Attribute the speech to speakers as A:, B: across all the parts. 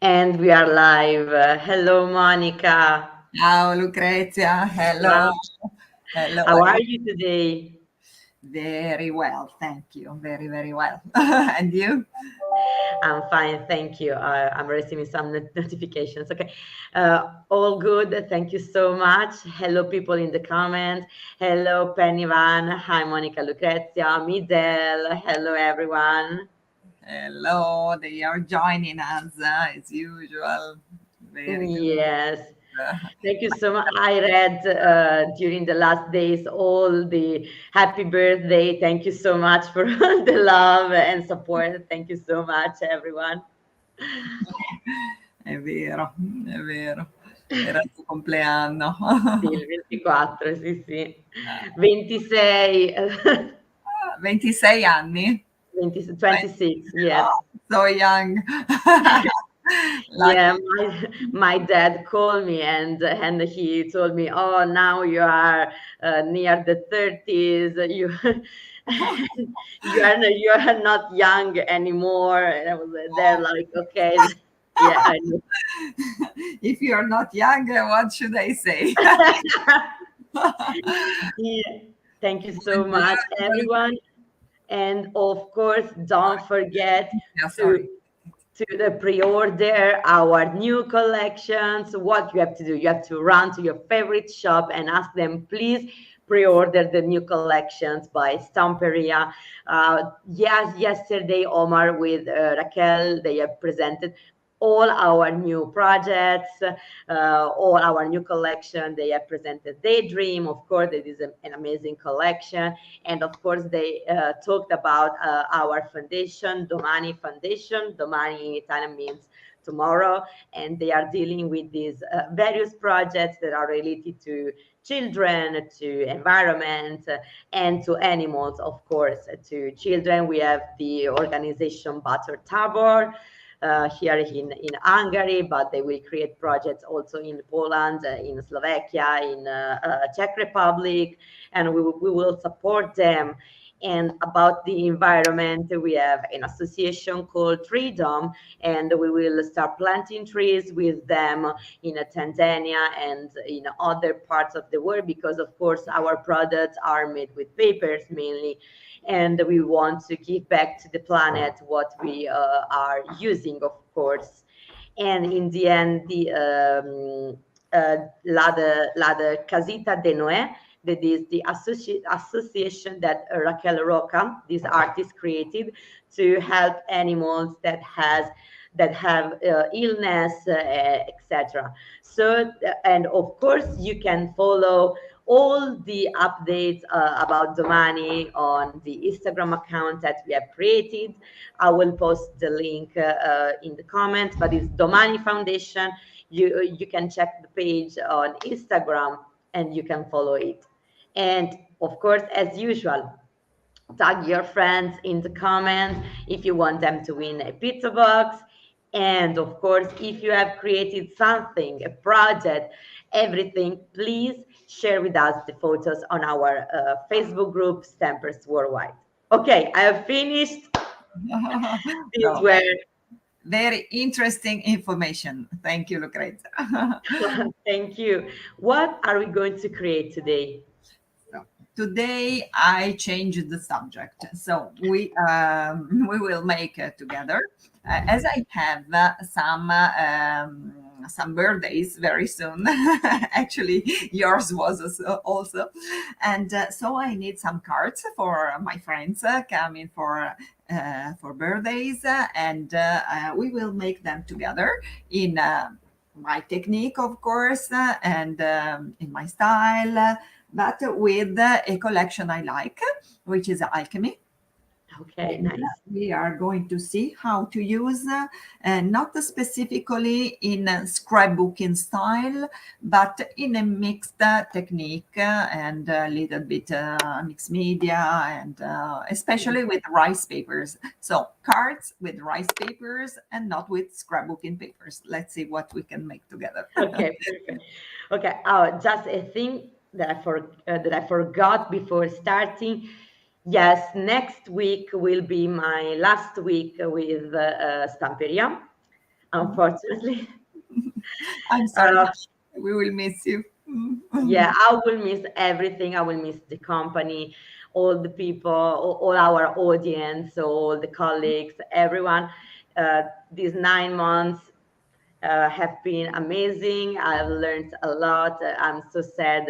A: And we are live. Hello, Monica.
B: Ciao Lucrezia, hello.
A: Wow.
B: Hello,
A: How are you today?
B: very well, thank you. Very, very well. And you?
A: I'm fine, thank you. I'm receiving some notifications. Okay, all good. Thank you so much. Hello, people in the comments. Hello, Penny Van. Hi, Monica, Lucrezia, Midel. Hello, everyone.
B: Hello, they are joining us as usual. Very good.
A: Yes. Thank you so much. I read during the last days all the happy birthday. Thank you so much for the love and support. Thank you so much, everyone.
B: È vero, è vero. Era il tuo compleanno.
A: Sì, il 24, sì, sì. 26,
B: 26 anni?
A: 26, yes.
B: Oh, so young.
A: Yeah,
B: Lucky.
A: my dad called me and he told me, "Oh, now you are near the 30s. You you are not young anymore." And I was there like, "Okay, yeah, I know."
B: If you are not young, what should I say?
A: Yeah. Thank you so
B: Good,
A: much,
B: good.
A: everyone. And of course, don't forget
B: Yeah,
A: to
B: sorry.
A: the pre-order our new collections. What you have to do, you have to run to your favorite shop and ask them, please pre-order the new collections by Stamperia. Yes, yesterday Omar with Raquel, they have presented all our new projects, all our new collection. They have presented Daydream. Of course, it is an amazing collection. And of course, they talked about our foundation, Domani Foundation. Domani in Italian means tomorrow. And they are dealing with these various projects that are related to children, to environment, and to animals, of course. To children, we have the organization Butter Tabor here in Hungary, but they will create projects also in Poland, in Slovakia, in Czech Republic, and we will support them. And about the environment, we have an association called Freedom, and we will start planting trees with them in Tanzania and in other parts of the world, because of course our products are made with papers mainly, and we want to give back to the planet what we are using, of course. And in the end, the la Casita de Noé, that is the association that Raquel Roca, this artist, created to help animals that have illness, etc. So, and of course, you can follow all the updates about Domani on the Instagram account that we have created. I will post the link in the comments, but it's Domani Foundation. You can check the page on Instagram and you can follow it. And of course, as usual, tag your friends in the comments if you want them to win a pizza box. And of course, if you have created something, a project, everything, please share with us the photos on our Facebook group, Stampers Worldwide. Okay, I have finished. These
B: No,
A: were,
B: very interesting information. Thank you, Lucrezia.
A: thank you. What are we going to create today?
B: So, today I changed the subject, so we will make together. As I have some birthdays very soon. Actually, yours was also, and so I need some cards for my friends coming for birthdays, and we will make them together in. My technique, of course, and in my style, but with a collection I like, which is Alchemy.
A: Okay,
B: And
A: nice.
B: we are going to see how to use, not specifically in a scrapbooking style, but in a mixed technique and a little bit mixed media, and especially with rice papers. So cards with rice papers and not with scrapbooking papers. Let's see what we can make together.
A: Okay, perfect. Okay, oh, just a thing that I forgot before starting. Yes, next week will be my last week with Stamperia. unfortunately.
B: I'm sorry.
A: Uh,
B: We will miss you.
A: yeah, I will miss everything. I will miss the company, all the people, all our audience, all the colleagues, everyone. These 9 months have been amazing. I've learned a lot. I'm so sad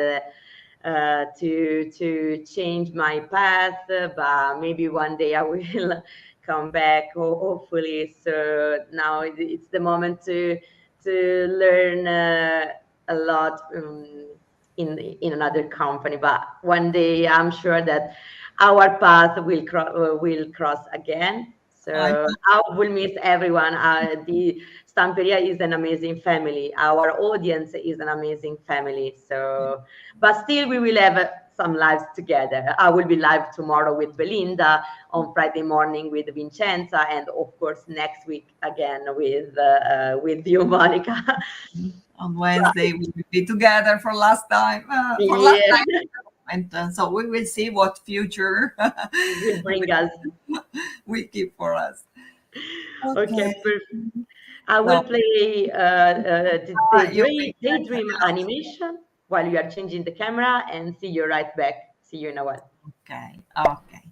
A: to change my path, but maybe one day I will come back. Hopefully, so now it's the moment to learn a lot in another company. But one day I'm sure that our path will cross again.
B: I
A: So I will miss everyone. The Stamperia is an amazing family. Our audience is an amazing family. So, but still, we will have some lives together. I will be live tomorrow with Belinda, on Friday morning with Vincenza, and of course next week again with you, Monica.
B: on Wednesday we will be together for last time. For last
A: Yeah,
B: time, and so we will see what future
A: will bring us.
B: we keep for us.
A: Okay,
B: Okay.
A: perfect. I will
B: So
A: play the
B: you bring
A: daydream animation while you are changing the camera, and see you right back. See you in a while.
B: okay. Okay.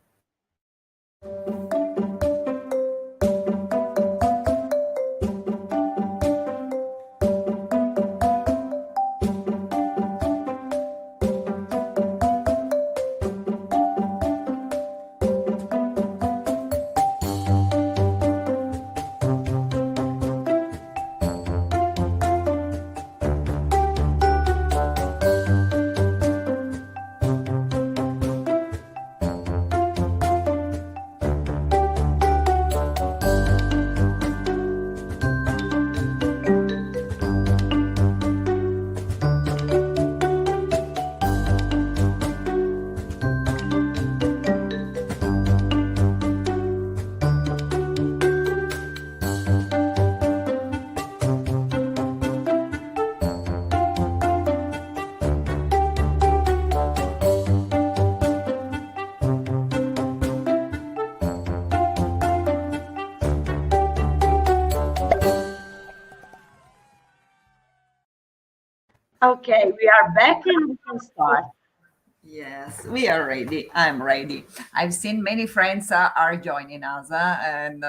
A: Okay, we are back and we can start.
B: Yes, we are ready. I'm ready. I've seen many friends are joining us, and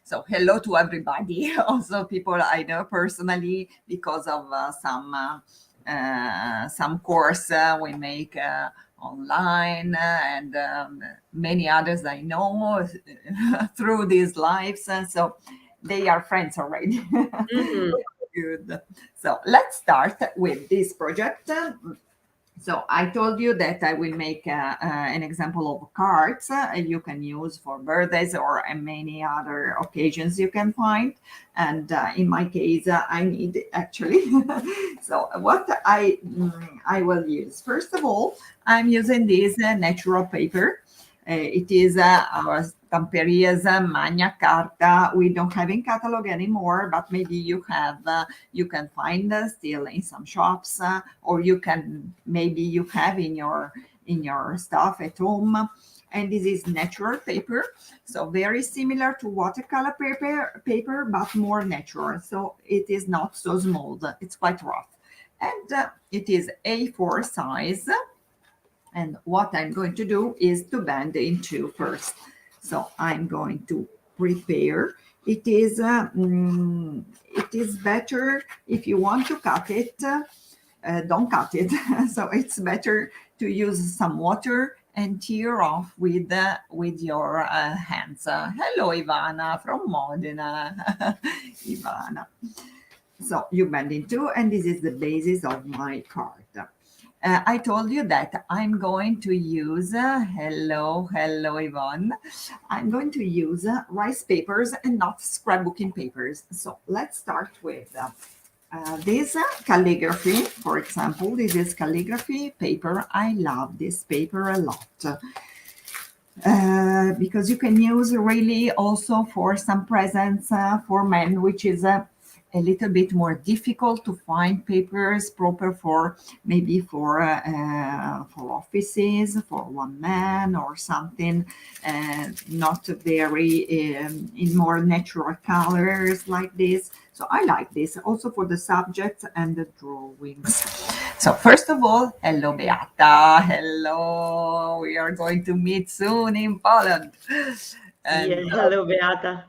B: so hello to everybody. Also, people I know personally because of some course we make online, and many others I know through these lives. So they are friends already.
A: Mhm.
B: Good. So let's start with this project. So I told you that I will make an example of cards you can use for birthdays or many other occasions you can find. And in my case, I need actually. So what I will use first of all, I'm using this natural paper. It is our Stamperia's Magna Carta. We don't have in catalog anymore, but maybe you have. You can find still in some shops, or you can maybe you have in your stuff at home. And this is natural paper, so very similar to watercolor paper, but more natural. So it is not so smooth. It's quite rough, and it is A4 size. And what I'm going to do is to bend in two first. So I'm going to prepare. It is better if you want to cut it, don't cut it. So it's better to use some water and tear off with your hands. Hello, Ivana from Modena. Ivana. So you bend in two, and this is the basis of my card. I told you that I'm going to use, hello, Yvonne. I'm going to use rice papers and not scrapbooking papers. So let's start with this calligraphy. For example, this is calligraphy paper. I love this paper a lot. Because you can use really also for some presents for men, which is a little bit more difficult to find papers proper for maybe for offices, for one man or something, not very in more natural colors like this. So I like this also for the subjects and the drawings. So first of all, hello Beata, hello. We are going to meet soon in Poland.
A: Yeah,
B: And
A: hello, Beata.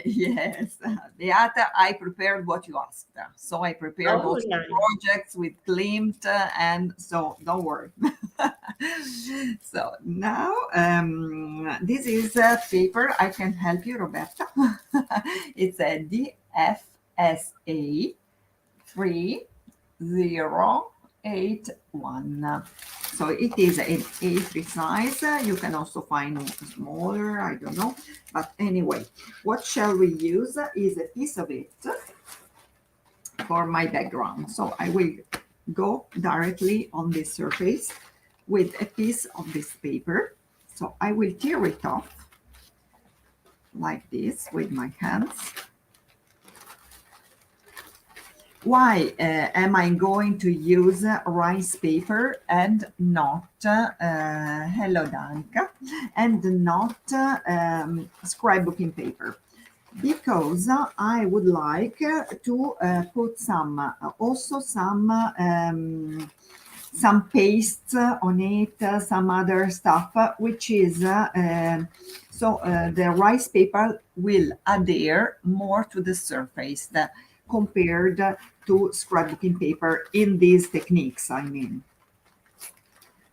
B: yes, Beata, I prepared what you asked. So I prepared
A: Oh,
B: also
A: nice.
B: projects with Klimt, and so don't worry. So now this is a paper. I can help you, Roberta. It's a DFSA 3081. So it is an A3 size. You can also find smaller, I don't know. But anyway, what shall we use is a piece of it for my background. So I will go directly on this surface with a piece of this paper. So I will tear it off like this with my hands. Why am I going to use rice paper and not, hello Danka, and not scrapbooking paper? Because I would like to put also some paste on it, some other stuff, which is the rice paper will adhere more to the surface compared to scrapbooking paper in these techniques, I mean.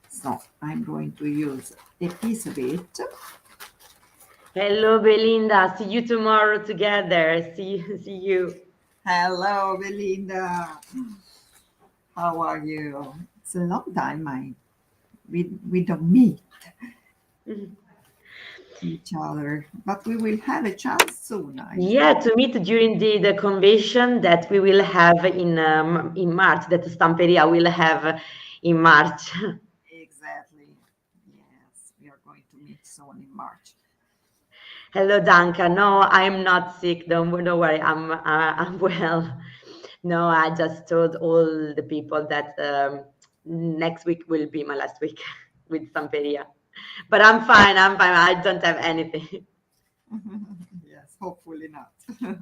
B: So I'm going to use a piece of it.
A: Hello, Belinda. See you tomorrow together. See you.
B: Hello, Belinda. How are you? It's a long time we don't meet each other, but we will have a chance soon.
A: Yeah, to meet during the convention that we will have in March, that Stamperia will have in March.
B: Exactly. Yes, we are going to meet soon in March.
A: Hello, Danka. No, I'm not sick. Don't worry. I'm well. No, I just told all the people that next week will be my last week with Stamperia. But I'm fine. I'm fine. I don't have anything.
B: Yes, hopefully not. So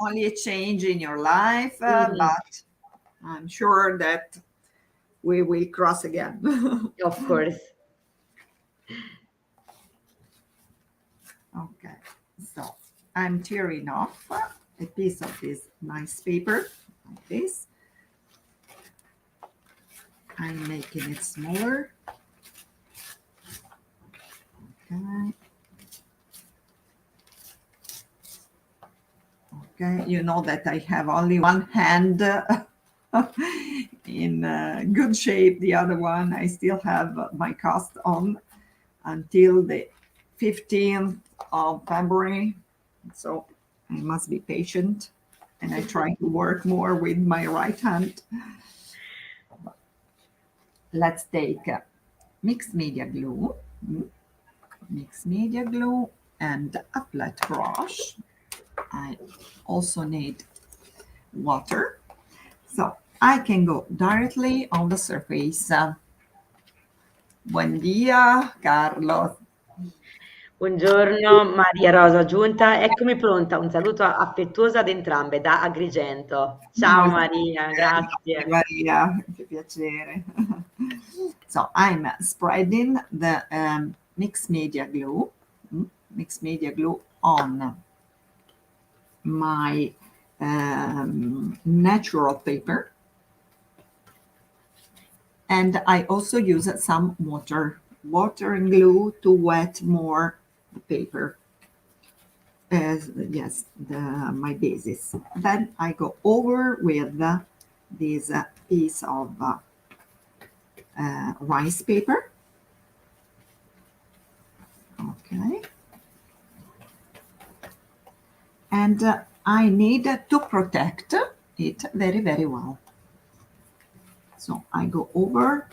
B: only a change in your life,
A: Mhm.
B: but I'm sure that we will cross again.
A: Of course.
B: Okay, so I'm tearing off a piece of this nice paper like this. I'm making it smaller. Okay. Okay, you know that I have only one hand in good shape. The other one, I still have my cast on until the 15th of February. So I must be patient, and I try to work more with my right hand. Let's take mixed media glue, and a flat brush. I also need water. So I can go directly on the surface. Buen dia, Carlos.
A: Buongiorno, Maria Rosa Giunta. Eccomi pronta. Un saluto affettuoso ad entrambe da Agrigento. Ciao
B: Molto
A: Maria,
B: bene,
A: grazie.
B: Maria, che piacere. So I'm spreading the mixed media glue on my natural paper, and I also use some water and glue to wet more the paper. Yes, my basis. Then I go over with this piece of rice paper. Okay. And I need to protect it very, very well. So I go over.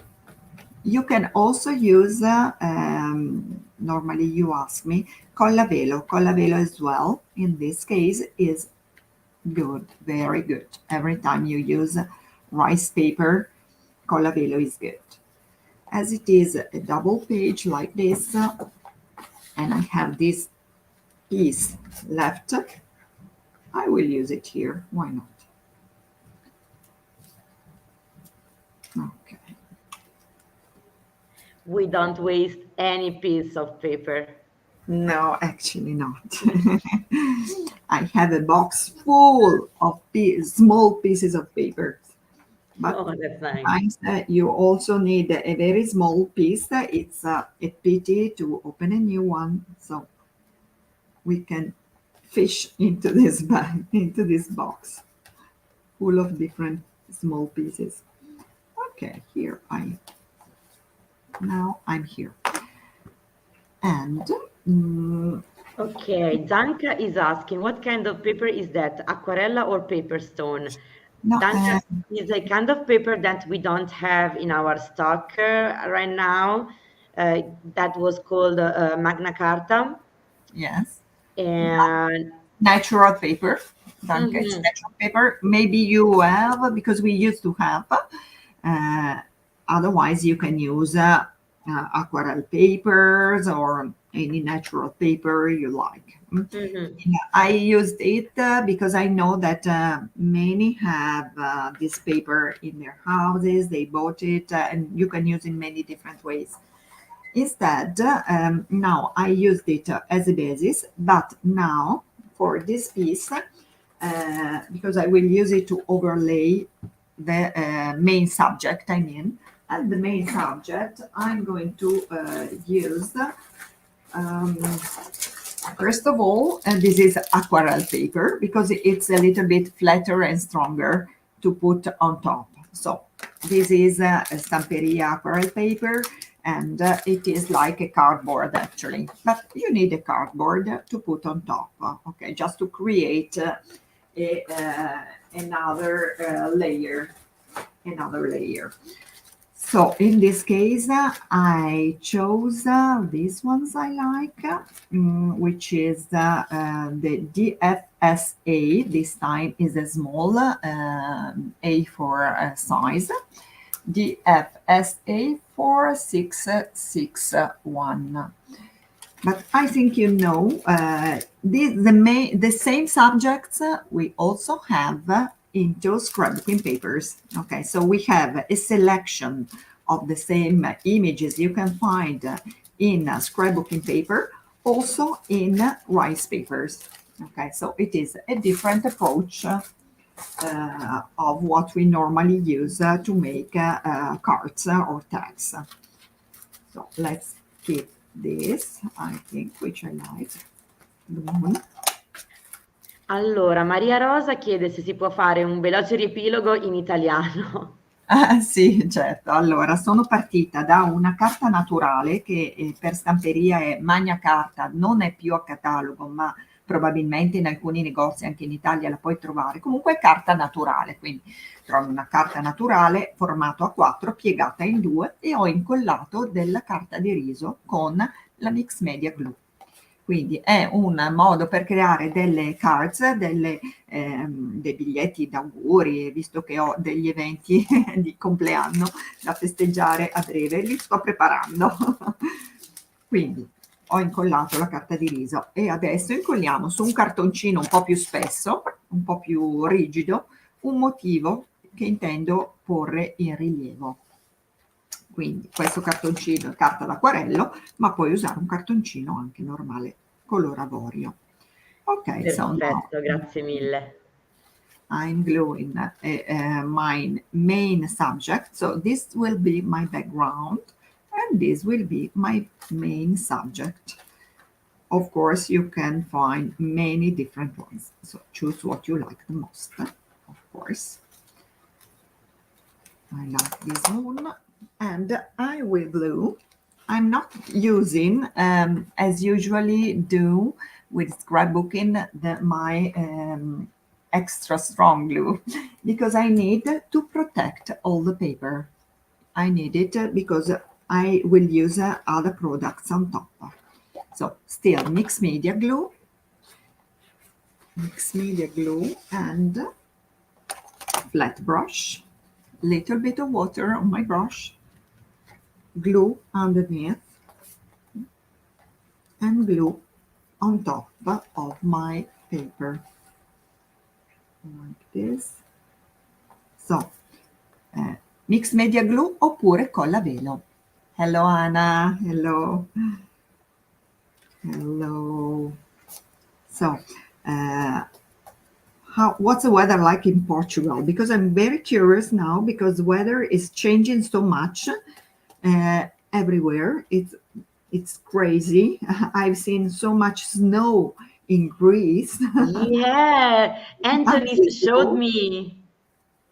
B: You can also use, normally you ask me, collavelo. Collavelo as well, in this case, is Good, very good. Every time you use rice paper, Colla Velo is good. As it is a double page like this, and I have this piece left, I will use it here. Why not? Okay.
A: We don't waste any piece of paper.
B: No, actually not. I have a box full of small pieces of paper. But
A: Oh, that's nice.
B: sometimes you also need a very small piece. It's a pity to open a new one, so we can fish into this bag, into this box full of different small pieces. Okay, now I'm here. And
A: Okay, Danka is asking, what kind of paper is that? Aquarella or paper stone?
B: no,
A: Danka is a kind of paper that we don't have in our stock right now. That was called Magna Carta.
B: yes,
A: And
B: natural paper. Danke, it's
A: mhm,
B: natural paper. Maybe you have, because we used to have. Uh, Otherwise, you can use aquarelle papers or any natural paper you like.
A: mhm,
B: Yeah, I used it because I know that many have this paper in their houses. They bought it, and you can use it in many different ways. Instead, now I used it as a basis, but now for this piece, because I will use it to overlay the main subject, I mean, as the main subject, I'm going to use, um, first of all, and this is aquarelle paper because it's a little bit flatter and stronger to put on top. So this is a Stamperia aquarelle paper, and it is like a cardboard actually, but you need a cardboard to put on top, okay, just to create another layer. So in this case, I chose these ones I like, which is the DFSA. This time is a small A for size. DFSA 4661. But I think you know the same subjects we also have into scrapbooking papers. Okay, so we have a selection of the same images you can find in scrapbooking paper, also in rice papers. Okay, so it is a different approach of what we normally use to make cards or tags. So let's keep this, I think, which I like. The one.
A: Allora, Maria Rosa chiede se si può fare un veloce riepilogo in italiano.
B: Ah, sì, certo. Allora, sono partita da una carta naturale che per stamperia è Magna Carta, non è più a catalogo, ma probabilmente in alcuni negozi anche in Italia la puoi trovare. Comunque è carta naturale, quindi trovi una carta naturale formato A4 piegata in due e ho incollato della carta di riso con la Mix Media Glue. Quindi è un modo per creare delle cards, dei biglietti d'auguri, visto che ho degli eventi di compleanno da festeggiare a breve, li sto preparando. Quindi ho incollato la carta di riso e adesso incolliamo su un cartoncino un po' più spesso, un po' più rigido, un motivo che intendo porre in rilievo. Quindi questo cartoncino è carta d'acquarello, ma puoi usare un cartoncino anche normale, color avorio. Okay, so now
A: Perfetto, grazie mille.
B: I'm gluing my main subject. So this will be my background, and this will be my main subject. Of course, you can find many different ones. So choose what you like the most, of course. I like this one. And I will glue. I'm not using, as usually do with scrapbooking, my extra strong glue because I need to protect all the paper. I need it because I will use other products on top. So still mixed media glue. mixed media glue and flat brush, little bit of water on my brush, glue underneath, and glue on top of my paper, like this. So, mixed media glue oppure colla velo. Hello Anna, hello. Hello. So, what's the weather like in Portugal? Because I'm very curious now because weather is changing so much everywhere. It's crazy. I've seen so much snow in Greece.
A: Yeah, Anthony showed
B: Unbelievable.
A: me.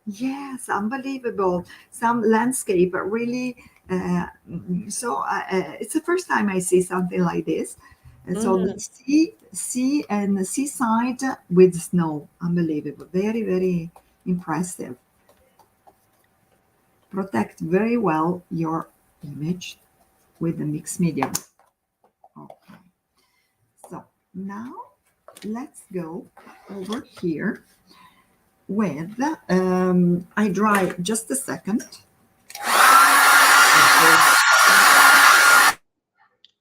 B: Yes, unbelievable. Some landscape are really. It's the first time I see something like this. And so the
A: Mhm.
B: sea and the seaside with snow, unbelievable. Very, very impressive. Protect very well your image with the mixed media. Okay. So now let's go over here with, I dry just a second.
A: Okay.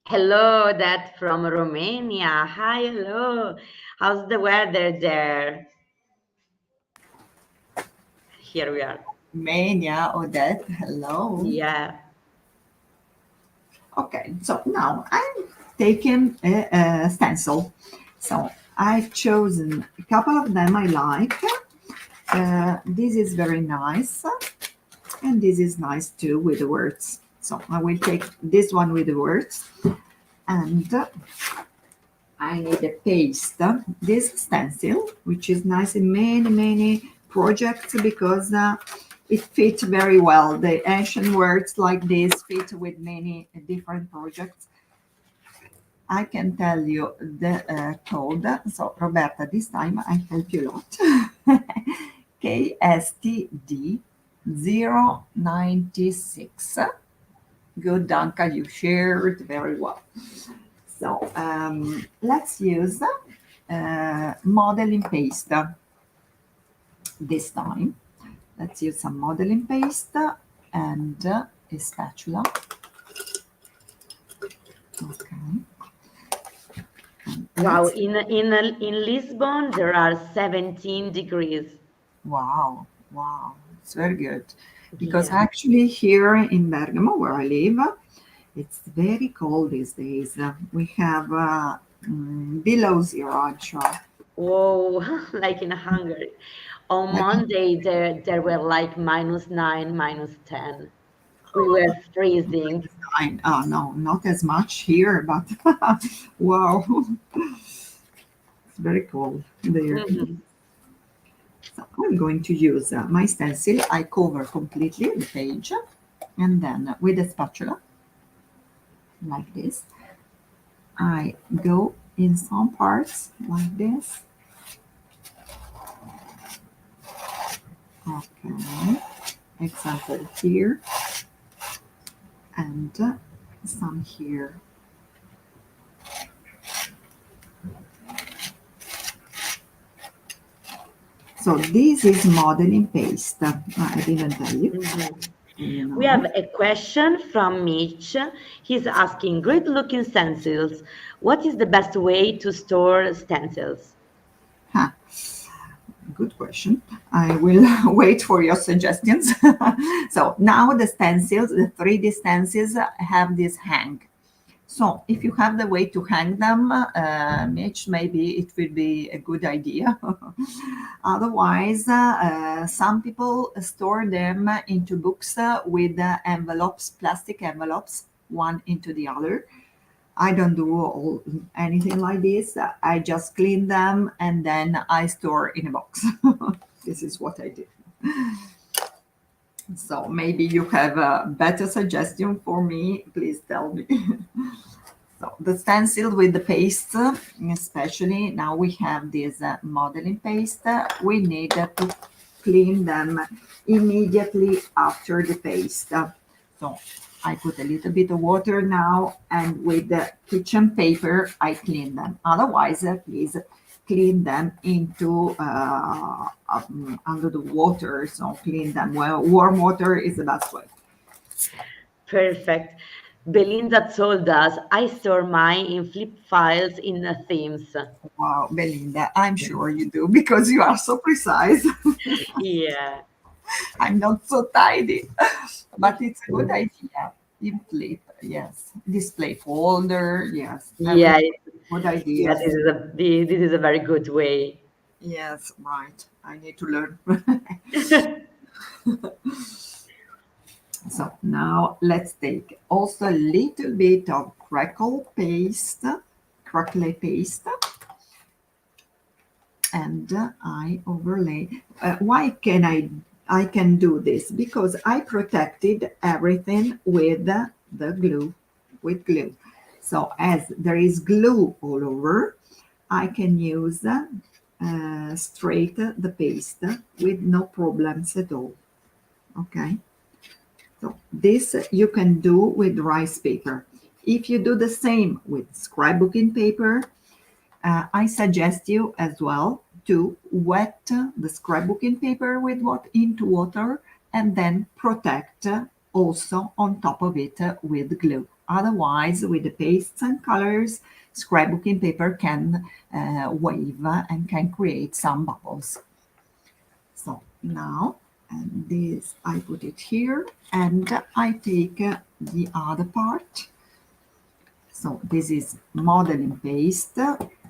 A: Hello, that from Romania. Hi, hello. How's the weather there? Here we are.
B: Mania, Odette, hello.
A: Yeah.
B: Okay, so now I'm taking a stencil. So I've chosen a couple of them I like. This is very nice, and this is nice too with the words. So I will take this one with the words, and I need a paste. This stencil, which is nice in many, many projects because it fits very well. The ancient words like this fit with many different projects. I can tell you the code. So, Roberta, this time I help you a lot. KSTD 096. Good, Danka, you shared very well. So, let's use modeling paste this time. Let's use some modeling paste and a spatula. Okay.
A: Wow,
B: Let's
A: in Lisbon there are 17 degrees.
B: Wow, wow, it's very good. Because
A: Yeah.
B: actually, here in Bergamo, where I live, it's very cold these days. We have below zero, I'm sure.
A: Whoa, like in Hungary. On
B: Like,
A: Monday there were like -9, -10. We were freezing.
B: no, not as much here, but wow, it's very cold there.
A: Mhm.
B: So I'm going to use my stencil. I cover completely the page, and then with a spatula, like this, I go in some parts like this. Okay, example here and some here. So this is modeling paste. I didn't tell you.
A: Mhm. We
B: No.
A: have a question from Mitch. He's asking, great looking stencils. What is the best way to store stencils?
B: Huh. Good question. I will wait for your suggestions. So now the stencils, the 3D stencils have this hang. So if you have the way to hang them, Mitch, maybe it will be a good idea. Otherwise, some people store them into books with envelopes, plastic envelopes, one into the other. I don't do anything like this. I just clean them and then I store in a box. This is what I do. So maybe you have a better suggestion for me. Please tell me. So the stencil with the paste, especially now we have this modeling paste, we need to clean them immediately after the paste. So I put a little bit of water now and with the kitchen paper I clean them. Otherwise, please clean them into under the water. So clean them well. Warm water is the best way.
A: Perfect. Belinda told us I store mine in flip files in the themes.
B: Wow, Belinda, I'm sure you do because you are so precise.
A: Yeah.
B: I'm not so tidy, but it's a good idea. In flip, yes. Display folder, yes.
A: Yeah,
B: Everything. Good
A: yeah,
B: ideas.
A: this is a very good way.
B: Yes, right. I need to learn. So now let's take also a little bit of crackle paste, and I overlay. Why can I can do this? Because I protected everything with the glue, with glue. So as there is glue all over, I can use straight the paste with no problems at all. Okay. So this you can do with rice paper. If you do the same with scrapbooking paper, I suggest you as well to wet the scrapbooking paper with what into water and then protect also on top of it with glue. Otherwise, with the pastes and colors, scrapbooking paper can wave and can create some bubbles. So now, and this I put it here, and I take the other part. So this is modeling paste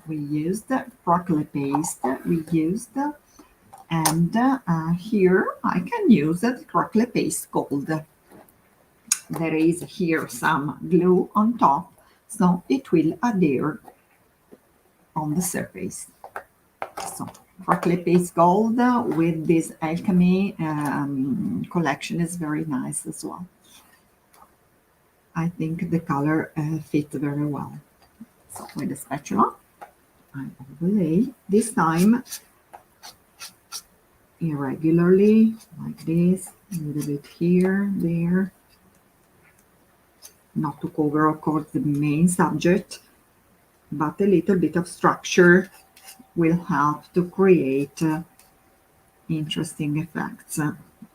B: we used, broccoli paste we used, and here I can use the broccoli paste gold. There is here some glue on top, so it will adhere on the surface. So broccoli paste gold with this alchemy collection is very nice as well. I think the color fits very well. So with a spatula, I overlay, this time irregularly, like this, a little bit here, there, not to cover, of course, the main subject, but a little bit of structure will help to create interesting effects,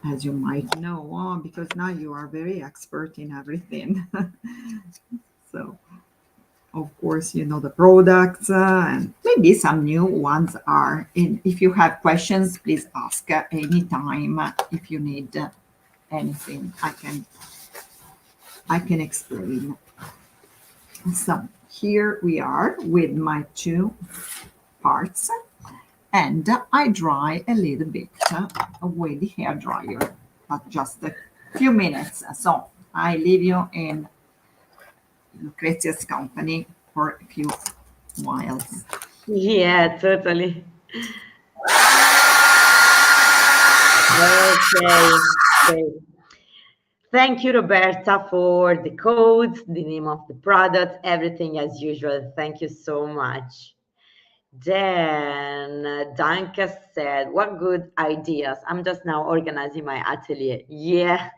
B: as you might know, because now you are very expert in everything. So of course, you know the products and maybe some new ones are in. If you have questions, please ask anytime. If you need anything, I can explain. So here we are with my two parts, and I dry a little bit with the hair dryer, but just a few minutes. So I leave you in Lucrezia's company for a few whiles.
A: Yeah, totally. Okay. Okay. Thank you, Roberta, for the codes, the name of the product, everything as usual. Thank you so much. Then Danka said, what good ideas. I'm just now organizing my atelier. Yeah,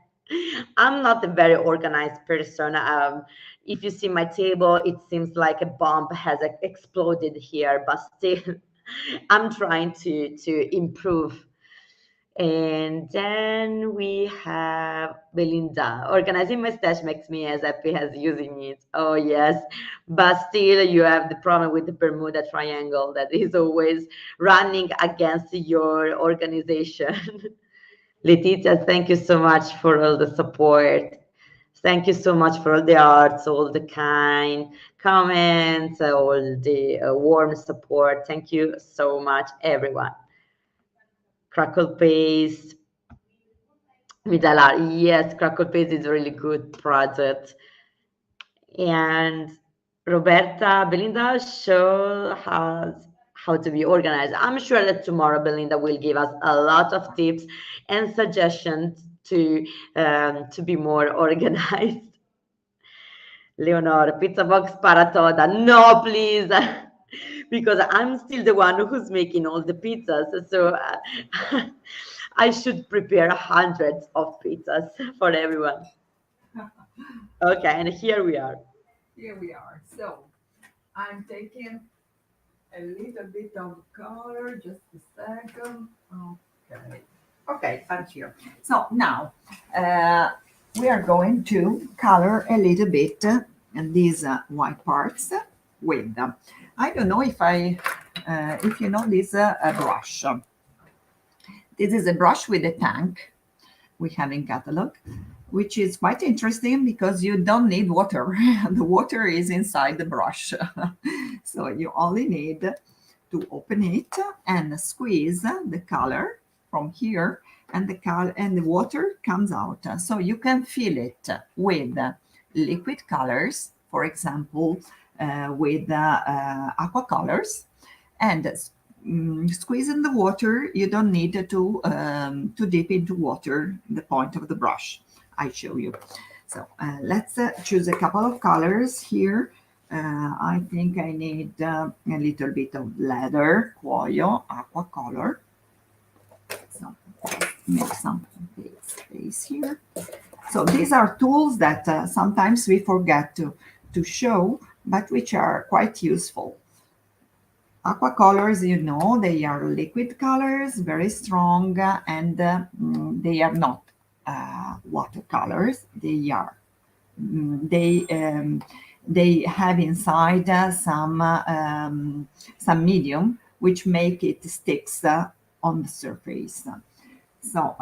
A: I'm not a very organized person. If you see my table, it seems like a bomb has exploded here, but still, I'm trying to improve. And then we have Belinda. Organizing my stash makes me as happy as using it. Oh, yes. But still, you have the problem with the Bermuda Triangle that is always running against your organization. Letitia, thank you so much for all the support. Thank you so much for all the arts, all the kind comments, all the warm support. Thank you so much, everyone. Crackle paste. Vidalar, yes, Crackle Paste is a really good project. And Roberta, Belinda show us how to be organized. I'm sure that tomorrow Belinda will give us a lot of tips and suggestions to be more organized. Leonor, pizza box para toda. No, please. Because I'm still the one who's making all the pizzas. So I should prepare hundreds of pizzas for everyone. Okay, and here we are.
B: Here we are. So I'm taking a little bit of color. Just a second. Okay. Okay, I'm here. So now we are going to color a little bit and these white parts with them. I don't know if you know this brush. This is a brush with a tank we have in catalog, which is quite interesting because you don't need water. The water is inside the brush. So you only need to open it and squeeze the color from here, and the color and the water comes out. So you can fill it with liquid colors, for example, with aqua colors, and squeeze in the water. You don't need to dip into water the point of the brush. I show you. So let's choose a couple of colors here. I think I need a little bit of leather, cuoio, aqua color. So make some space here. So these are tools that sometimes we forget to show, but which are quite useful. Aqua colors, you know, they are liquid colors, very strong, and they are not watercolors. They have inside some medium which make it sticks on the surface. So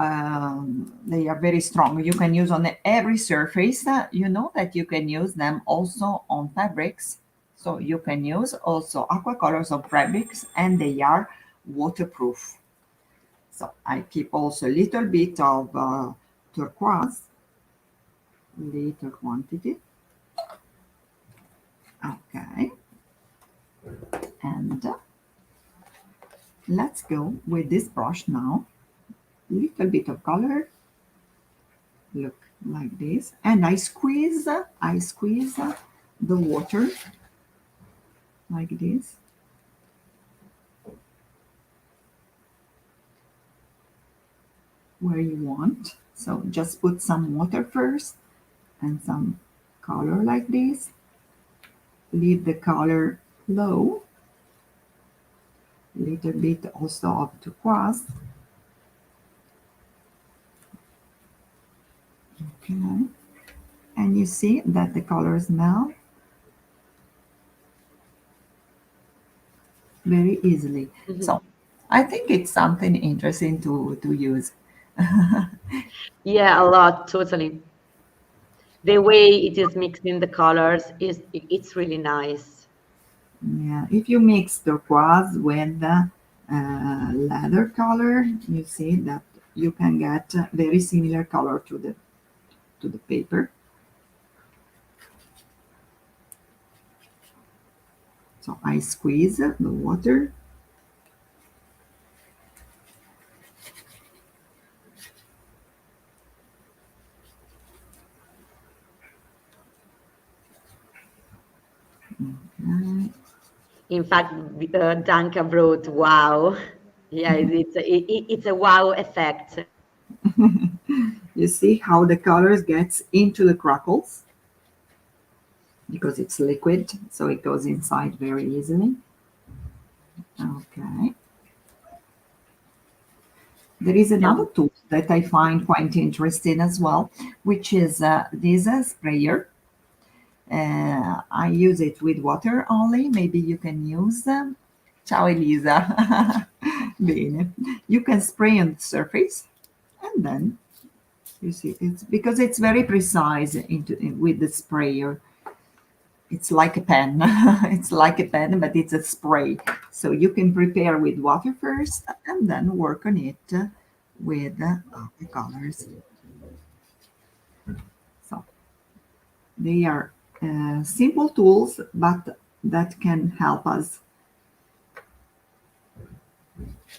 B: they are very strong. You can use on every surface. You know that you can use them also on fabrics. So you can use also aqua colors on fabrics, and they are waterproof. So I keep also a little bit of turquoise, little quantity. Okay. And let's go with this brush now. Little bit of color. Look like this. And I squeeze the water like this. Where you want. So just put some water first and some color like this. Leave the color low. Little bit also of turquoise. Okay. And you see that the colors melt very easily.
A: Mhm.
B: So I think it's something interesting to use.
A: Yeah, a lot, totally. The way it is mixing the colors it's really nice.
B: Yeah, if you mix turquoise with leather color, you see that you can get very similar color to the paper. So I squeeze the water. Okay.
A: In fact, Danka wrote, "Wow." Yeah, it's a wow effect.
B: You see how the colors gets into the crackles because it's liquid, so it goes inside very easily. Okay. There is
A: Yeah.
B: another tool that I find quite interesting as well, which is this sprayer. I use it with water only. Maybe you can use them. Ciao Elisa. Bene. You can spray on the surface, and then you see it's because it's very precise with the sprayer. It's like a pen. It's like a pen, but it's a spray. So you can prepare with water first and then work on it with the colors. So they are simple tools, but that can help us.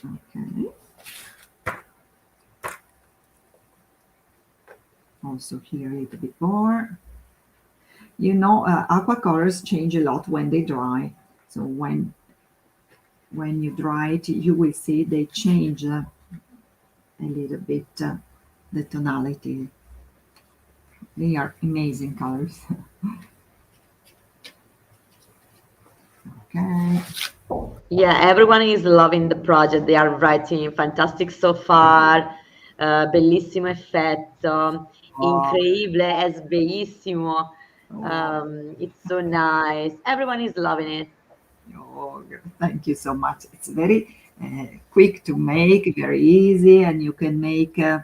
B: Okay. Also here a little bit more. You know, aqua colors change a lot when they dry. So when you dry it, you will see they change a little bit the tonality. They are amazing colors. Okay.
A: Yeah, everyone is loving the project. They are writing fantastic so far. Bellissimo effetto,
B: Oh,
A: increíble, es bellissimo.
B: oh,
A: It's so nice. Everyone is loving it.
B: oh, thank you so much. It's very quick to make, very easy, and you can make uh,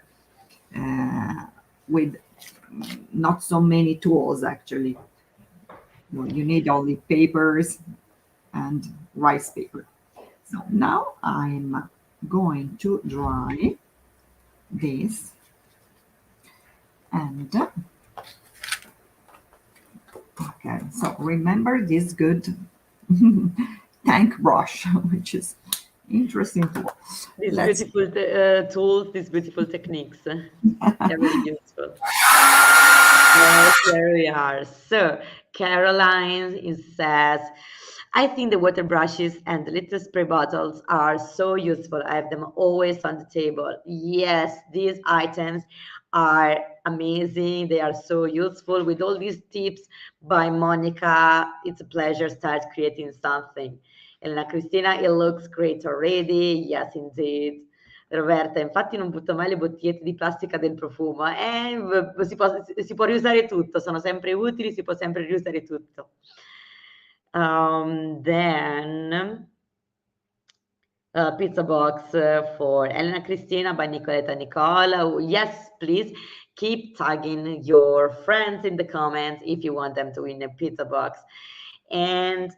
B: with not so many tools actually. You need only papers and rice paper. So now I'm going to dry this and okay. So remember this good tank brush, which is interesting tool.
A: These
B: Let's
A: beautiful tools, these beautiful techniques. They're really useful. Yes, here we are. So, Caroline says, I think the water brushes and the little spray bottles are so useful. I have them always on the table. Yes, these items are amazing. They are so useful. With all these tips by Monica, it's a pleasure start creating something. Elena Cristina, it looks great already. Yes, indeed. Roberta, infatti non butto mai le bottigliette di plastica del profumo. Si può riusare tutto, sono sempre utili, si può sempre riusare tutto. Then pizza box for Elena Cristina by Nicoletta Nicola. Yes, please keep tagging your friends in the comments if you want them to win a pizza box. And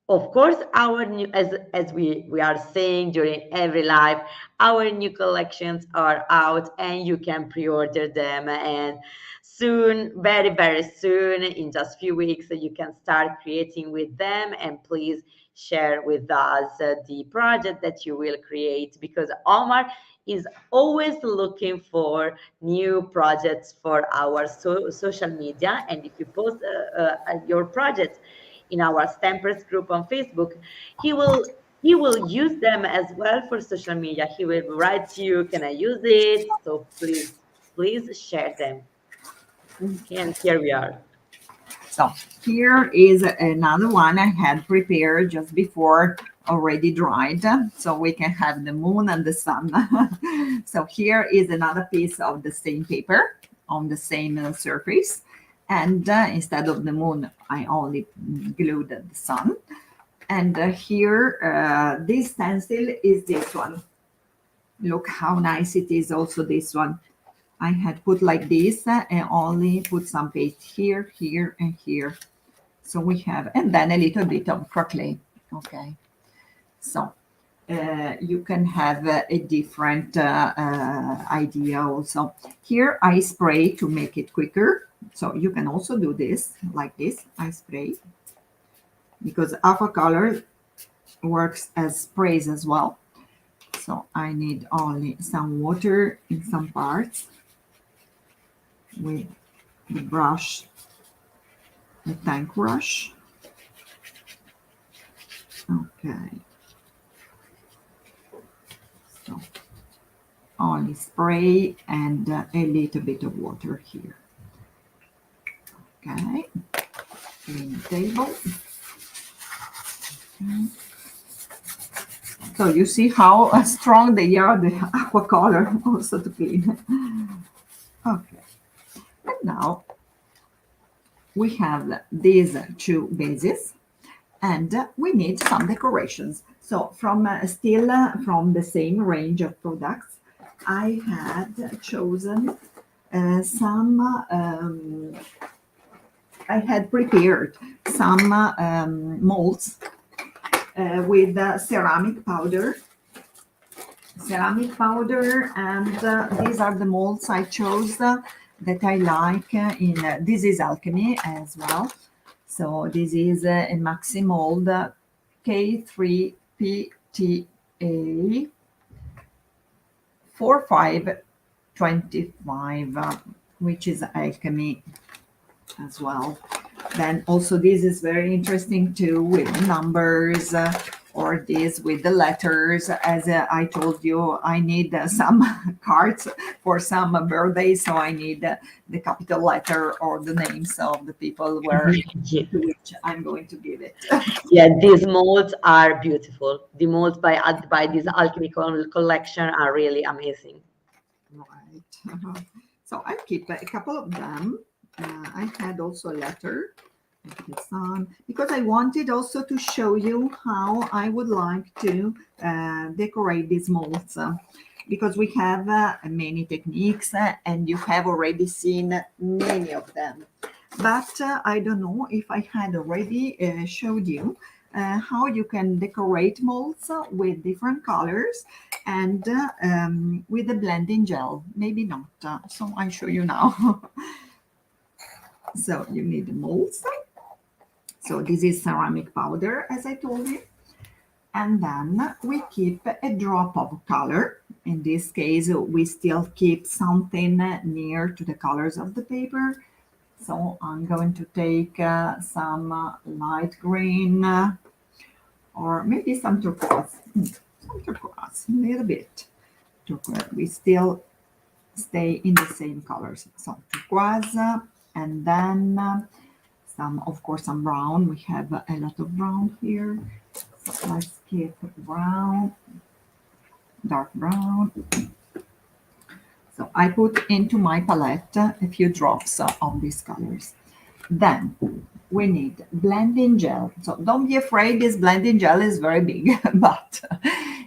A: of course, our new, as we are saying during every live, our new collections are out and you can pre-order them. And soon, very very soon, in just few weeks, you can start creating with them. And please share with us the project that you will create, because Omar is always looking for new projects for our social media. And if you post your projects in our Stampers group on Facebook, he will use them as well for social media. He will write to you, can I use it? So please share them. And here we are.
B: So here is another one I had prepared just before, already dried, so we can have the moon and the sun. So here is another piece of the same paper on the same surface. And instead of the moon, I only glued the sun. And here, this stencil is this one. Look how nice it is, also this one. I had put like this and only put some paste here, here, and here. So we have, and then a little bit of croquet. Okay. So you can have a different idea also. Here I spray to make it quicker. So you can also do this like this. I spray because aqua color works as sprays as well. So I need only some water in some parts with the brush, the tank brush. Okay. So only spray and a little bit of water here. Okay. Clean the table. Okay. So you see how strong they are, the aqua color also to clean. Okay. And now we have these two bases and we need some decorations. So from still from the same range of products, I had chosen I had prepared some molds with ceramic powder. And these are the molds I chose that I like in this is Alchemy as well. So this is a Maxi Mold K3PTA 4525, which is Alchemy as well. Then also this is very interesting too, with numbers or this with the letters. As I told you, I need some cards for some birthdays, so I need the capital letter or the names of the people where
A: Yeah.
B: to which I'm going to give it.
A: Yeah, these molds are beautiful. The molds by this Alchemy collection are really amazing.
B: Right. So I keep a couple of them. I had also a letter with this on because I wanted also to show you how I would like to decorate these molds. Because we have many techniques and you have already seen many of them. But I don't know if I had already showed you how you can decorate molds with different colors and with the blending gel. Maybe not. So I show you now. So you need the molds. So this is ceramic powder, as I told you. And then we keep a drop of color. In this case, we still keep something near to the colors of the paper. So I'm going to take some light green or maybe some turquoise. Some turquoise, a little bit turquoise. We still stay in the same colors. So turquoise and then some, of course, some brown. We have a lot of brown here. So let's keep brown, dark brown. So I put into my palette a few drops of these colors. Then we need blending gel. So don't be afraid, this blending gel is very big, but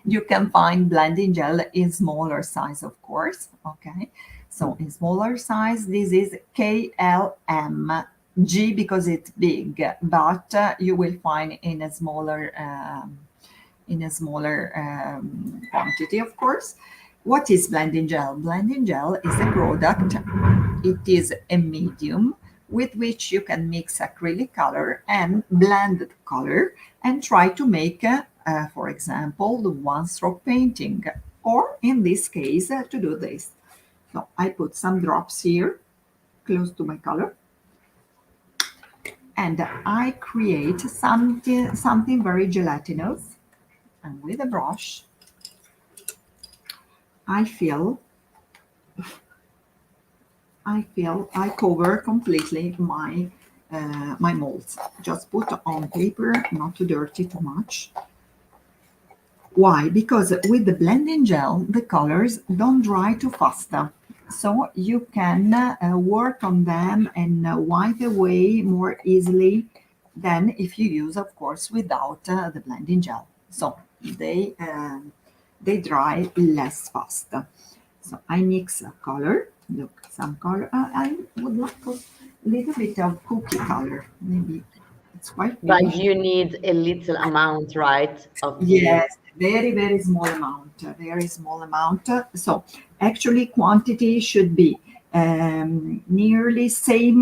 B: you can find blending gel in smaller size, of course. Okay. So in smaller size, this is KLM. G because it's big, but you will find in a smaller quantity, of course. What is blending gel? Blending gel is a product. It is a medium with which you can mix acrylic color and blended color and try to make, for example, the one-stroke painting, or in this case, to do this. So I put some drops here close to my color and I create something very gelatinous. And with a brush, I cover completely my molds. Just put on paper, not too dirty too much. Why? Because with the blending gel, the colors don't dry too fast. So you can work on them and wipe away more easily than if you use, of course, without the blending gel. So they dry less fast. So I mix a color. Look, some color. I would like a little bit of cookie color. Maybe it's quite
A: But
B: big.
A: you need a little amount, right, of the.
B: Yes, very, very small amount. Very small amount. So actually, quantity should be nearly same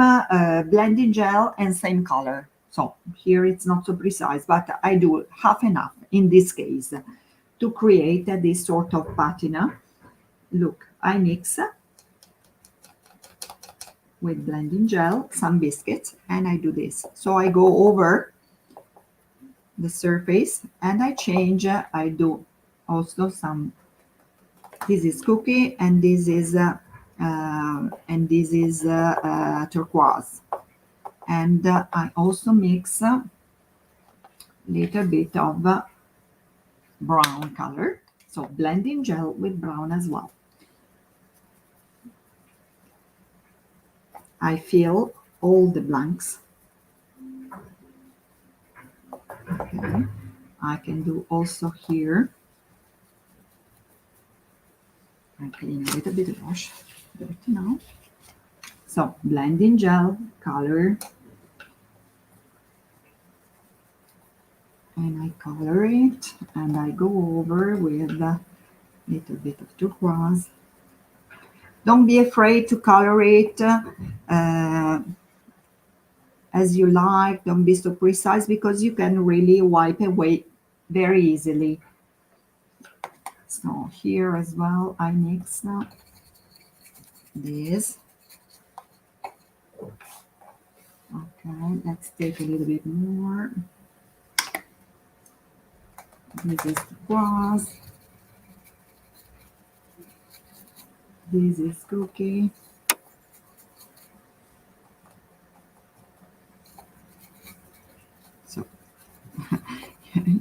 B: blending gel and same color. So here it's not so precise, but I do half enough in this case to create this sort of patina. Look, I mix with blending gel some biscuits and I do this. So I go over the surface and I change. I do also some. This is cookie and this is turquoise. And I also mix a little bit of brown color. So blending gel with brown as well. I fill all the blanks. Okay. I can do also here. I clean a little bit of brush, dirty now. So blending gel, color, and I color it, and I go over with a little bit of turquoise. Don't be afraid to color it as you like. Don't be so precise because you can really wipe away very easily. So here as well, I mix this. Okay, let's take a little bit more. This is grass. This is cookie. So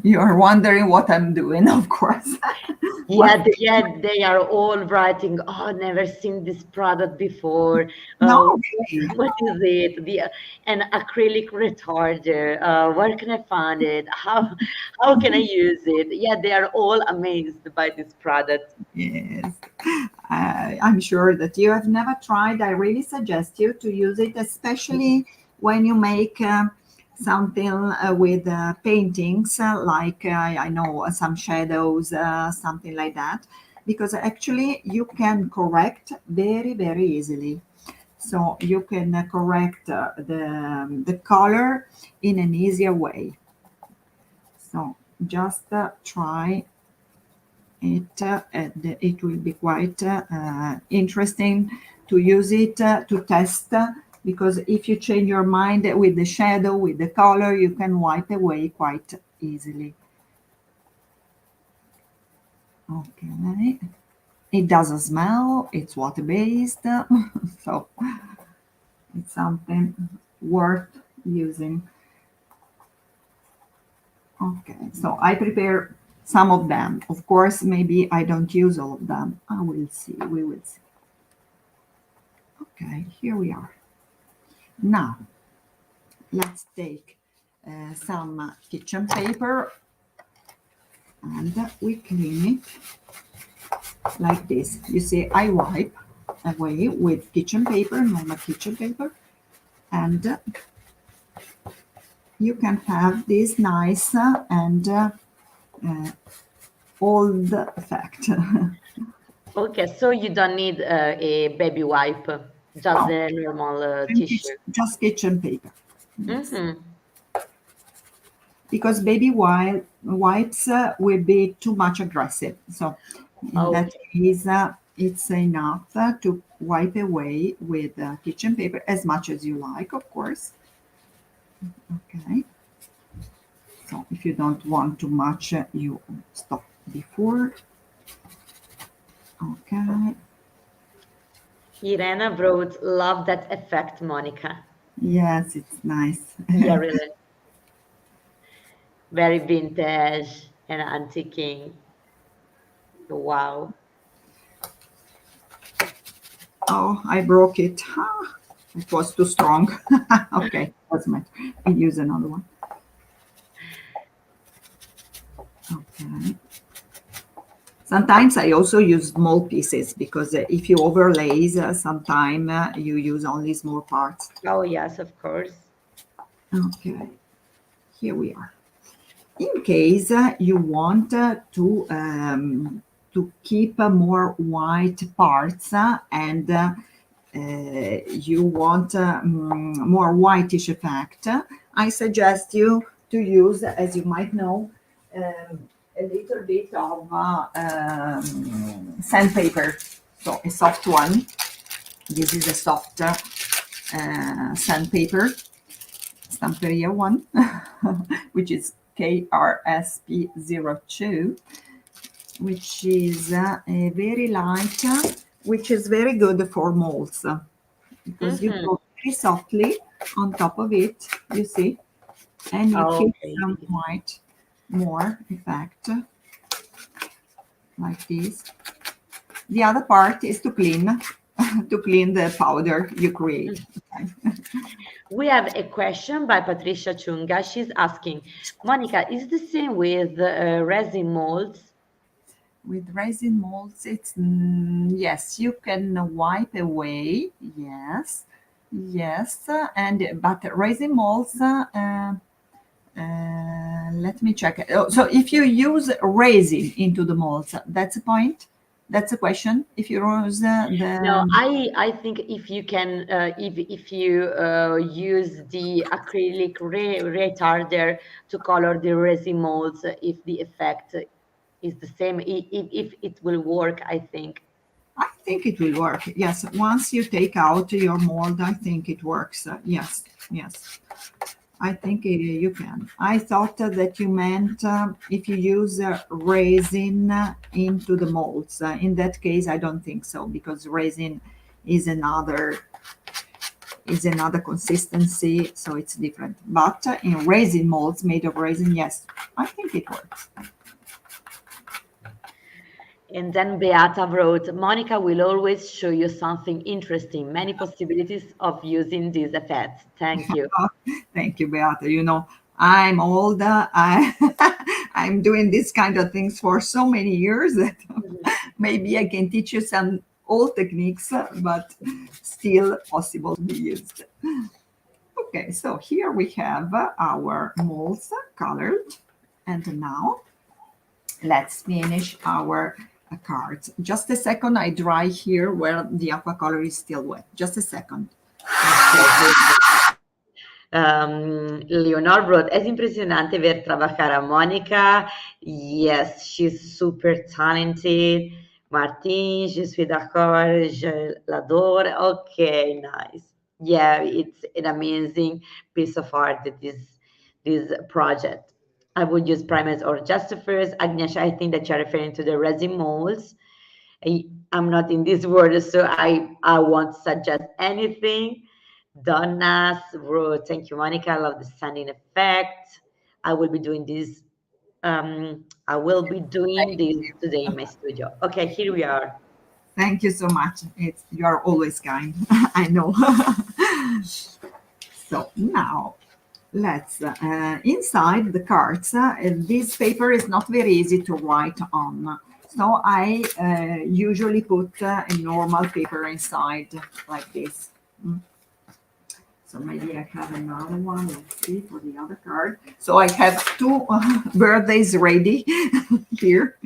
B: you're wondering what I'm doing, of course.
A: Yeah, they are all writing, oh, never seen this product before.
B: No,
A: Uh,
B: really.
A: what is it? An acrylic retarder. Where can I find it? How can I use it? Yeah, they are all amazed by this product.
B: Yes. I'm sure that you have never tried. I really suggest you to use it, especially when you make something with paintings, like I know some shadows, something like that, because actually you can correct very, very easily. So you can correct the color in an easier way. So just try it, and it will be quite interesting to use it to test, because if you change your mind with the shadow, with the color, you can wipe away quite easily. Okay, it doesn't smell, it's water based, so it's something worth using. Okay, so I prepare some of them. Of course, maybe I don't use all of them. I will see, we will see. Okay, here we are. Now, let's take some kitchen paper and we clean it like this. You see, I wipe away with kitchen paper, normal kitchen paper, and you can have this nice and old effect.
A: Okay, so you don't need a baby wipe, just
B: No,
A: the normal tissue.
B: just kitchen paper. Yes.
A: Mm-hmm.
B: Because baby wipes will be too much aggressive. So in that
A: Okay.
B: case, it's enough to wipe away with kitchen paper as much as you like, of course. Okay. So if you don't want too much, you stop before. Okay.
A: Irena wrote, love that effect, Monica.
B: Yes, it's nice.
A: Yeah, really. Very vintage and antiquing. Wow.
B: Oh, I broke it. Ah, it was too strong. Okay, doesn't matter. We use another one. Okay. Sometimes I also use small pieces because if you overlays, sometime you use only small parts.
A: Oh, yes, of course.
B: Okay, here we are. In case you want to keep more white parts and you want more whitish effect, I suggest you to use, as you might know, a little bit of sandpaper, so a soft one. This is a soft sandpaper, Stamperia one, which is KRSP02, which is a very light, which is very good for molds, because you
A: Mm-hmm.
B: go very softly on top of it, you see, and you keep
A: Okay.
B: some white more effect like this. The other part is to clean to clean the powder you create. Okay.
A: We have a question by Patricia Chunga. She's asking, Monica, is the same with resin molds?
B: With resin molds, it's yes, you can wipe away. Yes, yes, and but resin molds. Let me check. Oh, so if you use resin into the molds, that's the point. That's the question. If you use
A: No,
B: the
A: I think if you can, if you use the acrylic retarder to color the resin molds, if the effect is the same, if it will work, I think.
B: I think it will work. Yes, once you take out your mold, I think it works. Yes, yes. I think you can. I thought that you meant if you use resin into the molds. In that case, I don't think so because resin is another consistency, so it's different. But in resin molds made of resin, yes, I think it works.
A: And then Beata wrote, Monica will always show you something interesting, many possibilities of using these effects. Thank you.
B: Oh, thank you, Beata. You know, I'm old. I'm doing this kind of things for so many years that maybe I can teach you some old techniques, but still possible to be used. Okay, so here we have our molds colored. And now let's finish our cards. Just a second, I dry here where the aqua color is still wet. Just a second.
A: Leonor wrote, es impresionante ver trabajar a Mónica. Yes, she's super talented. Martin, je suis d'accord, je l'adore. Okay, nice. Yeah, it's an amazing piece of art that this project. I would use primers or justifiers. Agnieszka, I think that you're referring to the resin molds. I'm not in this world, so I won't suggest anything. Donna's wrote, thank you, Monica. I love the sanding effect. I will be doing this. I will be doing this today in my studio. Okay, here we are.
B: Thank you so much. You are always kind. I know. So now let's inside the cards. This paper is not very easy to write on. So I usually put a normal paper inside like this. So maybe I have another one. Let's see for the other card. So I have two birthdays ready here.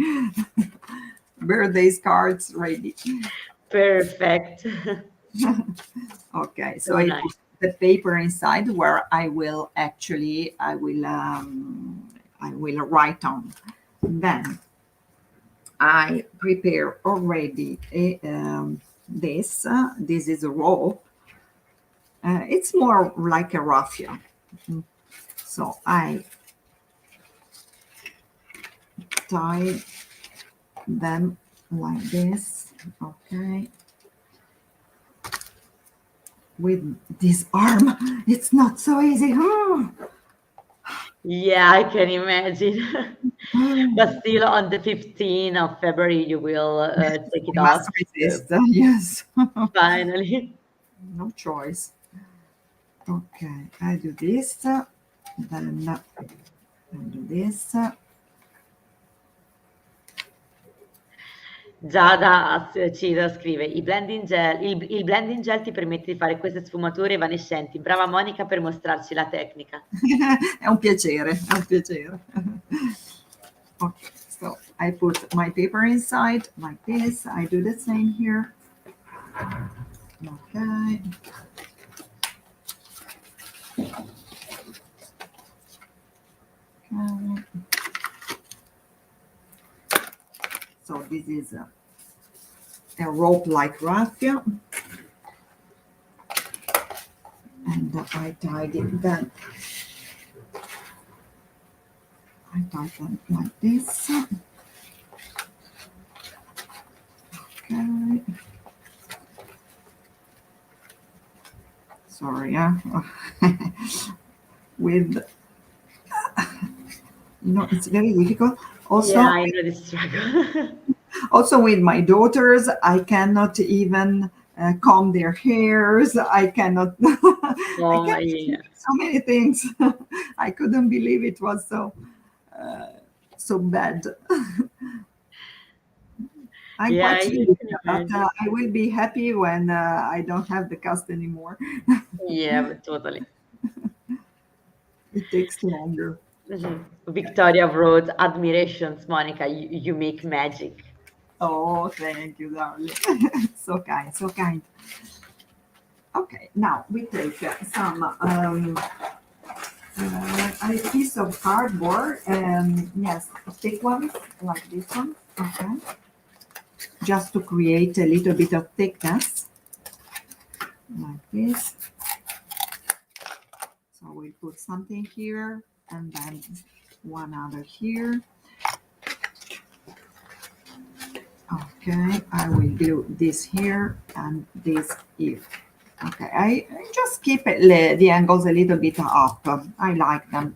B: Birthdays cards ready.
A: Perfect.
B: Okay, so I put the paper inside where I will write on. Then I prepare already this. This is a roll. It's more like a raffia. So I tie them like this. Okay. With this arm, it's not so easy.
A: Yeah, I can imagine. But still, on the 15th of February, you will take it off.
B: Must resist. Yes.
A: Finally.
B: No choice. Okay, I do this, then I do this.
A: Giada Ciro scrive, il blending gel ti permette di fare queste sfumature evanescenti. Brava Monica per mostrarci la tecnica.
B: È un piacere, è un piacere. Okay, so I put my paper inside like this. I do the same here. Okay. Okay. So this is a rope-like raffia. And I tied it then. I tied them like this. Okay. Sorry, with it's very difficult. Also,
A: yeah, I know the struggle.
B: Also with my daughters, I cannot even comb their hairs. I cannot.
A: Oh,
B: I
A: yeah.
B: so many things. I couldn't believe it was so bad. I'm
A: Yeah,
B: quite
A: you
B: sweet,
A: can
B: but
A: imagine.
B: I will be happy when I don't have the cast anymore.
A: Yeah, but totally.
B: It takes longer.
A: Victoria wrote, admirations, Monica, you make magic.
B: Oh, thank you, darling. So kind, so kind. Okay, now we take some a piece of cardboard. Yes, thick ones like this one. Okay, just to create a little bit of thickness, like this. So So we put something here and then one other here. Okay, I will glue this here and this here. Okay, I just keep it, the angles a little bit up. I like them.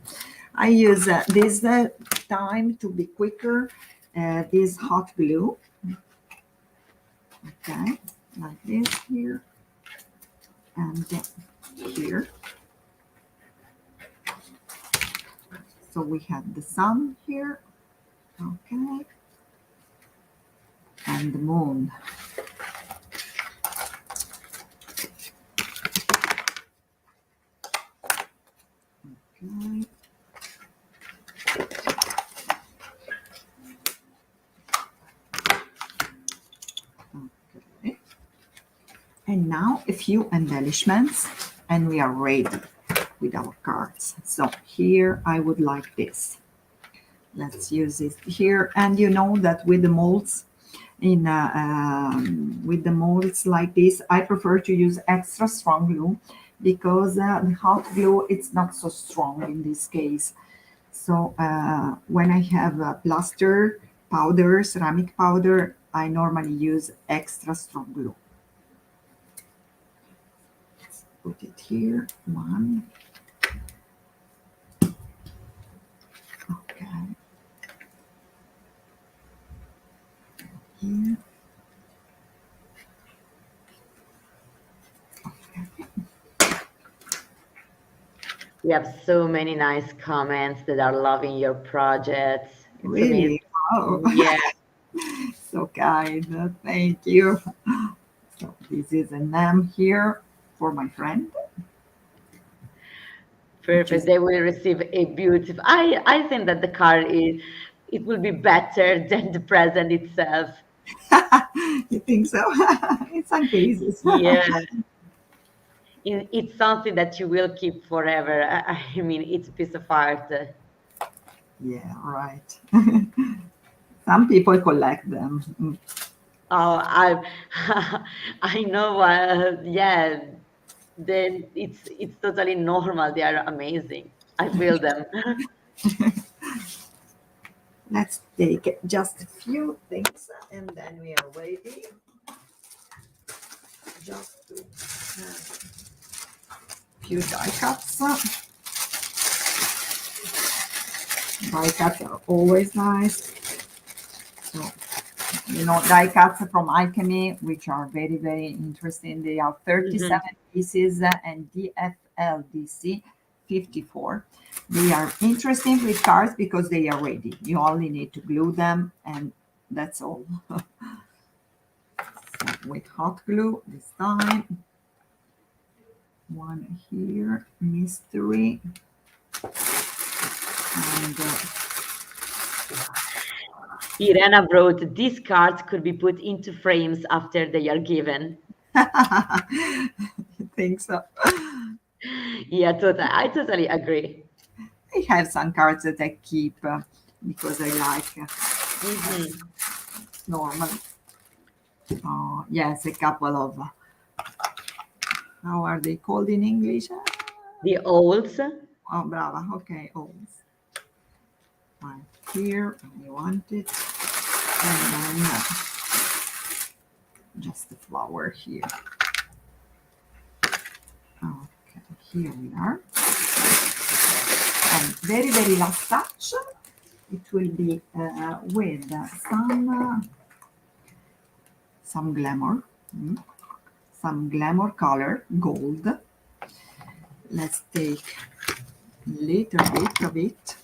B: I use this time to be quicker, this hot glue. Okay, like this here and here. So we have the sun here. Okay. And the moon. Okay. Okay. And now a few embellishments and we are ready with our cards. So here I would like this. Let's use it here. And you know that with the molds, with the molds like this, I prefer to use extra strong glue because the hot glue, it's not so strong in this case. So when I have plaster powder, ceramic powder, I normally use extra strong glue. Let's put it here, one. Okay. Here.
A: We have so many nice comments that are loving your projects. It's
B: Really? Oh,
A: Yeah,
B: so kind. Thank you. So this is a name here for my friend.
A: perfect. They will receive a beautiful. I think that the card is it will be better than the present itself.
B: You think so? In some cases.
A: Yeah, it's something that you will keep forever. I mean, it's a piece of art.
B: Yeah, right. Some people collect them.
A: Oh, I I know. Yeah, then it's totally normal. They are amazing. I feel them.
B: Let's take just a few things and then we are ready. Just to have a few die cuts. Die cuts are always nice. So, you know, die cuts from Alchemy, which are very, very interesting. They are 37 pieces and DFLDC 54. They are interesting with cards because they are ready. You only need to glue them and that's all. So with hot glue this time. One here, mystery. And
A: Irena wrote, these cards could be put into frames after they are given.
B: I think so.
A: Yeah, I totally agree.
B: I have some cards that I keep because I like normal. Yes, a couple of, how are they called in English?
A: The olds.
B: Oh, brava. Okay, O's. Right here, I want it. And then just the flower here. Okay, here we are. And very, very last touch. It will be with some glamour, some glamour color, gold. Let's take a little bit of it.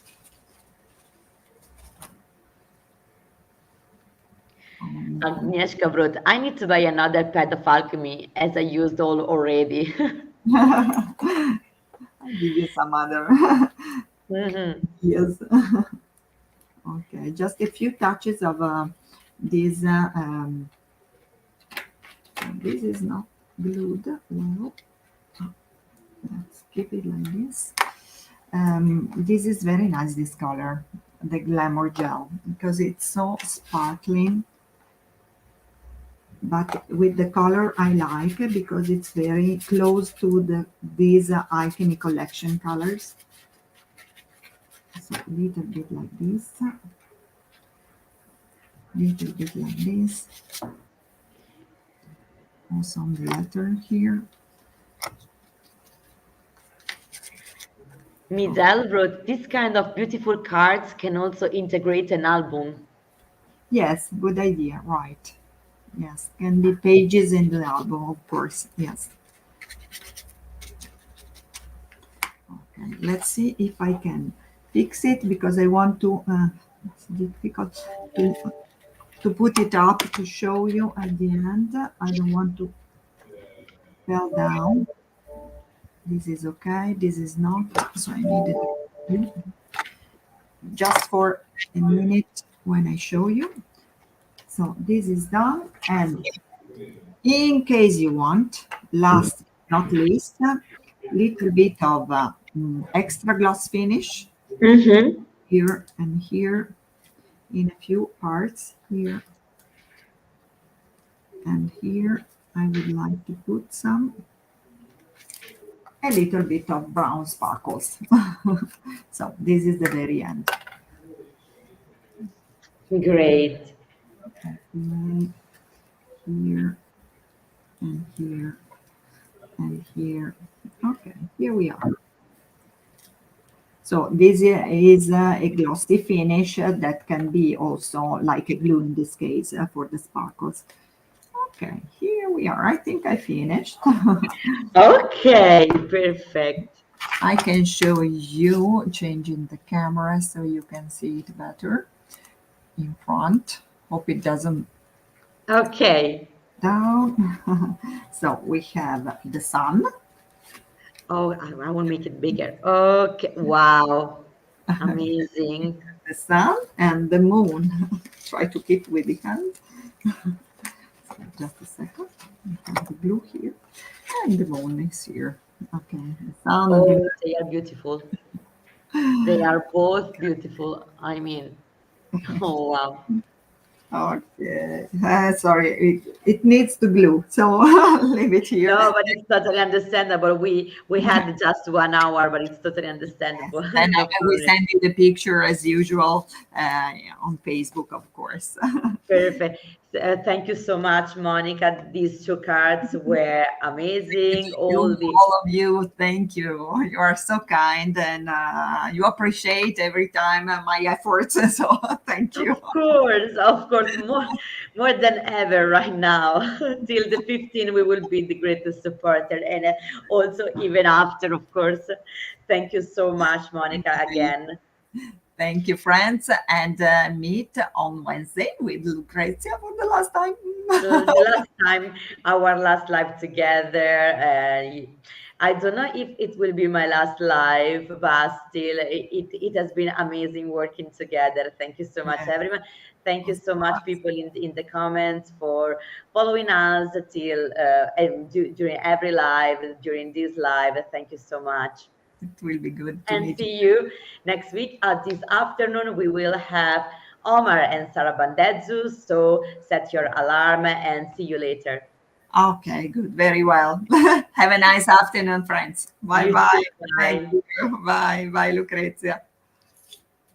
A: Agnieszka wrote, I need to buy another pad of alchemy as I used all already.
B: I'll give you some other yes. Okay, just a few touches of this. This is not glued well. Let's keep it like this. This is very nice, this color, the Glamour Gel, because it's so sparkling. but with the color I like because it's very close to these Alchemy collection colors. So a little bit like this, little bit like this. Also on the letter here.
A: Midel wrote, this kind of beautiful cards can also integrate an album.
B: Yes, good idea, right. Yes, can be pages in the album, of course. Yes. Okay, let's see if I can fix it because I want to, it's difficult to, to put it up to show you at the end. I don't want to fell down. This is okay, this is not, so I need it just for a minute when I show you. So this is done, and in case you want, last but not least, little bit of extra gloss finish
A: Mm-hmm.
B: here and here in a few parts here and here. I would like to put a little bit of brown sparkles. So this is the very end.
A: Great.
B: Okay, here and here and here. Okay, here we are. So this is a glossy finish that can be also like a glue in this case for the sparkles. Okay, here we are. I think I finished.
A: Okay, perfect.
B: I can show you changing the camera so you can see it better in front. Hope it doesn't
A: Okay.
B: down. So we have the sun.
A: Oh, I will make it bigger. Okay. Wow. Amazing.
B: The sun and the moon. Try to keep with the hand. So just a second. We have the blue here. And the moon is here. Okay. The sun and
A: Oh, they are beautiful. They are both beautiful. I mean, oh wow.
B: okay. Sorry, it needs to glue. So leave it here.
A: No, but it's totally understandable. We had just 1 hour, but it's totally understandable.
B: And
A: No
B: I will
A: problem.
B: send you the picture as usual on Facebook, of course.
A: Perfect. Thank you so much, Monica. These two cards were amazing. All the
B: All of you, thank you. You are so kind and you appreciate every time my efforts. So thank you.
A: of course, more than ever right now. Till the 15, we will be the greatest supporter, and also even after, of course. Thank you so much, Monica, again.
B: Thank you, friends, and meet on Wednesday with Lucrezia for the last time.
A: The last time, our last live together, I don't know if it will be my last live, but still, it has been amazing working together. Thank you so much,
B: Yeah,
A: everyone. Thank you
B: was
A: so much,
B: fun.
A: people in the comments, for following us till and during every live, during this live. Thank you so much.
B: It will be good to
A: And
B: meet you.
A: see you next week. This afternoon, we will have Omar and Sarah Bandedzu. So set your alarm and see you later.
B: Okay, good. Very well. Have a nice afternoon, friends. Bye
A: You
B: bye.
A: too.
B: Thank
A: Bye.
B: you. Bye. Bye, Lucrezia.